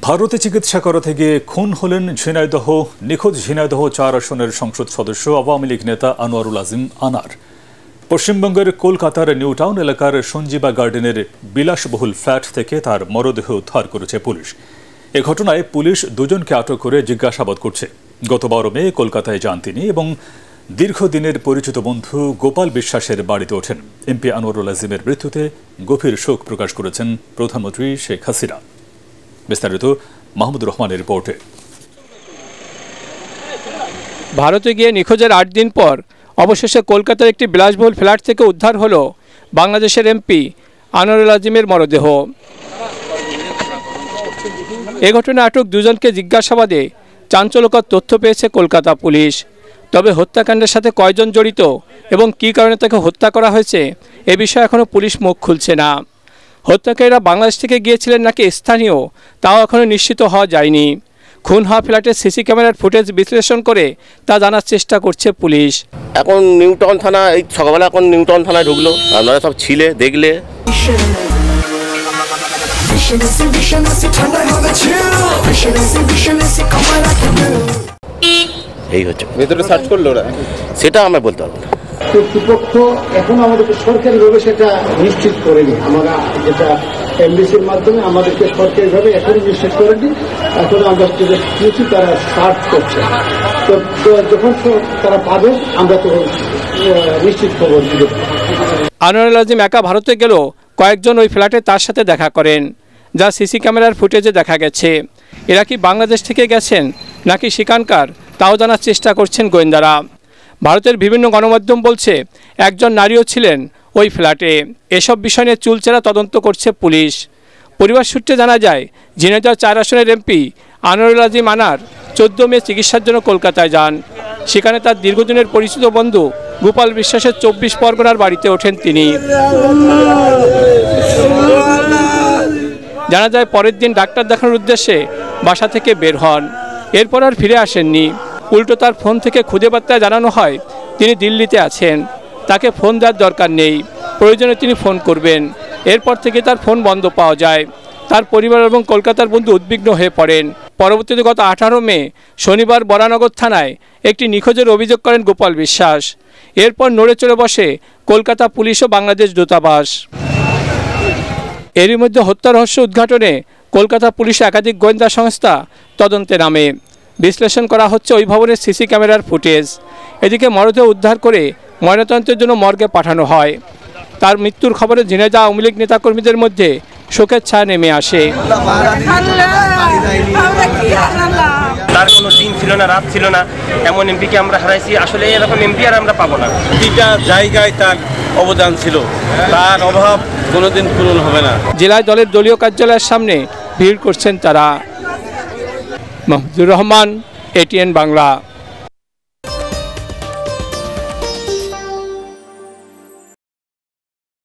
ভারতে চিকিৎসা করাতে গিয়ে খুন হলেন ঝিনাইদহ নিখোঁজ ঝিনাইদহ 4 আসনের সংসদ সদস্য আওয়ামী লীগ নেতা আনোয়ারুল আজিম আনার। পশ্চিমবঙ্গের কলকাতার নিউ টাউন এলাকার সঞ্জীবা গার্ডেনের বিলাসবহুল ফ্ল্যাট থেকে তার মরদেহ উদ্ধার করেছে পুলিশ। এ ঘটনায় পুলিশ দুজনকে আটক করে জিজ্ঞাসাবাদ করছে। গত 12 মে কলকাতায় যান তিনি এবং দীর্ঘদিনের পরিচিত বন্ধু গোপাল বিশ্বাসের বাড়িতে ওঠেন। এমপি আনোয়ারুল আজিমের মৃত্যুতে গভীর শোক প্রকাশ করেছেন প্রধানমন্ত্রী শেখ হাসিনা। বিস্তারিত মাহমুদুর রহমানের রিপোর্টে। ভারতে গিয়ে নিখোঁজের 8 দিন পর অবশেষে কলকাতার একটি বিলাসবহুল ফ্ল্যাট থেকে উদ্ধার হলো বাংলাদেশের এমপি আনোয়ারুল আজিমের মরদেহ। এ ঘটনায় আটক দুজনকে জিজ্ঞাসাবাদে চাঞ্চল্যকর তথ্য পেয়েছে কলকাতা পুলিশ। তবে হত্যাকাণ্ডের সাথে কয়জন জড়িত এবং কী কারণে তাকে হত্যা করা হয়েছে এ বিষয়ে এখনও পুলিশ মুখ খুলছে না। হত্যাকারীরা বাংলাদেশ থেকে গিয়েছিলেন নাকি স্থানীয় তাও এখনও নিশ্চিত হওয়া যায়নি। খুন হওয়া ফ্ল্যাটের সিসি ক্যামেরার ফুটেজ বিশ্লেষণ করে তা জানার চেষ্টা করছে পুলিশ। এখন নিউ টাউন থানা এই সকালবেলা এখন নিউ টাউন থানায় ঢুকলো, আপনারা সব ছিলে দেখলে। এই হচ্ছে ভেতরে সার্চ করলো ওরা, সেটা আমরা বলতে পারবো না। কর্তৃপক্ষ এখন আমাদেরকে সরকারিভাবে সেটা নিশ্চিত করেনি। আমরা যেটা এমবিসির মাধ্যমে আমাদেরকে সরকারিভাবে এখন নিশ্চিত করেনি। এখন আমরা কিছু তারা সার্চ করছে, তো যখন তারা পাবে আমরা তো নিশ্চিত খবর দিব। আনোয়ারুল আজিম একা ভারতে গেলেও কয়েকজন ওই ফ্ল্যাটে তার সাথে দেখা করেন, যা সিসি ক্যামেরার ফুটেজে দেখা গেছে। এরা কি বাংলাদেশ থেকে গেছেন নাকি সেখানকার তাও জানার চেষ্টা করছেন গোয়েন্দারা। ভারতের বিভিন্ন গণমাধ্যম বলছে একজন নারীও ছিলেন ওই ফ্ল্যাটে। এসব বিষয় নিয়ে চুলচেরা তদন্ত করছে পুলিশ। পরিবার সূত্রে জানা যায় ঝিনাইদহ 4 আসনের এমপি আনোয়ারুল আজিম আনার 14 মে চিকিৎসার জন্য কলকাতায় যান। সেখানে তার দীর্ঘদিনের পরিচিত বন্ধু গোপাল বিশ্বাসের 24 পরগনার বাড়িতে ওঠেন তিনি। জানা যায় পরের দিন ডাক্তার দেখানোর উদ্দেশ্যে বাসা থেকে বের হন, এরপর আর ফিরে আসেননি। উল্টো তার ফোন থেকে খুদে বার্তায় জানানো হয় তিনি দিল্লিতে আছেন, তাকে ফোন দেওয়ার দরকার নেই, প্রয়োজনে তিনি ফোন করবেন। এরপর থেকে তার ফোন বন্ধ পাওয়া যায়। তার পরিবার এবং কলকাতার বন্ধু উদ্বিগ্ন হয়ে পড়েন। পরবর্তীতে গত 18 মে শনিবার বরানগর থানায় একটি নিখোঁজের অভিযোগ করেন গোপাল বিশ্বাস। এরপর নড়ে চড়ে বসে কলকাতা পুলিশ ও বাংলাদেশ দূতাবাস। এরই মধ্যে হত্যা রহস্য উদ্ঘাটনে কলকাতা পুলিশ একাধিক গোয়েন্দা সংস্থা তদন্তে নামে। বিশ্লেষণ করা হচ্ছে ওই ভবনের সিসি ক্যামেরার ফুটেজ। এদিকে মরদেহ উদ্ধার করে ময়নাতদন্তের জন্য মর্গে পাঠানো হয়। তার মৃত্যুর খবরে ঝিনাইদহ আওয়ামী লীগ নেতাকর্মীদের মধ্যে শোকের ছায়া নেমে আসে। তার কোনো দিন ছিল না, রাত ছিল না, এমন এমপিকে আমরা হারাইছি। আসলে এরকম এমপি আর আমরা পাবো না। প্রতিটা জায়গায় তার অবদান ছিল, তার অভাব কোনোদিন পূরণ হবে না। জেলায় দলের দলীয় কার্যালয়ের সামনে ভিড় করছেন তারা। মাহমুদুর রহমান, ATN বাংলা।